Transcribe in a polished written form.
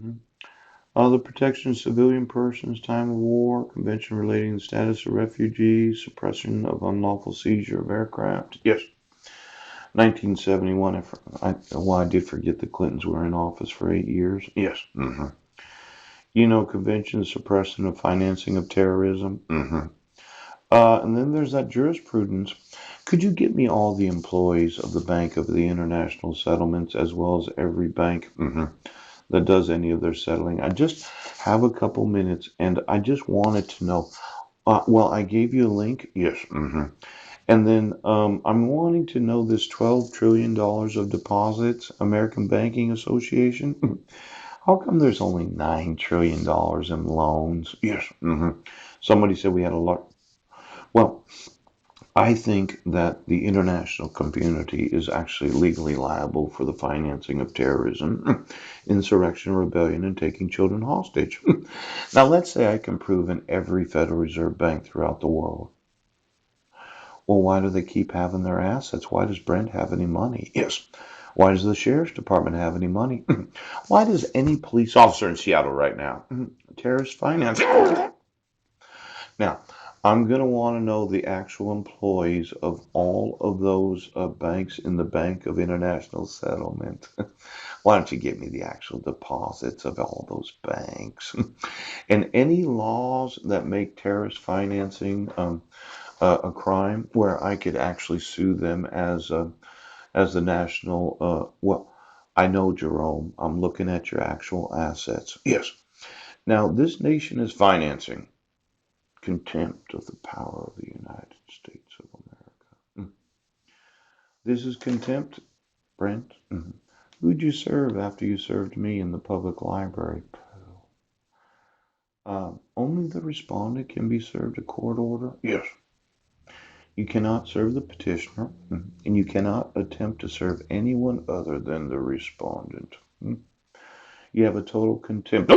Mhm. The protection of civilian persons, time of war, convention relating the status of refugees, suppression of unlawful seizure of aircraft. Yes. 1971. Well, I did forget the Clintons were in office for 8 years. Yes. Convention suppression of financing of terrorism. And then there's that jurisprudence. Could you get me all the employees of the Bank of the International Settlements as well as every bank that does any of their settling? I just have a couple minutes and I just wanted to know. Well, I gave you a link. Yes. And then I'm wanting to know this $12 trillion of deposits, American Banking Association. How come there's only $9 trillion in loans? Yes. Somebody said we had a lot. Well, I think that the international community is actually legally liable for the financing of terrorism, insurrection, rebellion, and taking children hostage. Now, let's say I can prove in every Federal Reserve Bank throughout the world. Well, why do they keep having their assets? Why does Brent have any money? Yes. Why does the Sheriff's Department have any money? Why does any police officer in Seattle right now? Terrorist finance. Now, I'm going to want to know the actual employees of all of those banks in the Bank of International Settlement. Why don't you give me the actual deposits of all those banks? And any laws that make terrorist financing a crime where I could actually sue them as the national, well, I know, Jerome, I'm looking at your actual assets. Yes. Now, this nation is financing contempt of the power of the United States of America. This is contempt, Brent. Who'd you serve after you served me in the public library? Only the respondent can be served a court order. Yes. You cannot serve the petitioner, and you cannot attempt to serve anyone other than the respondent. You have a total contempt.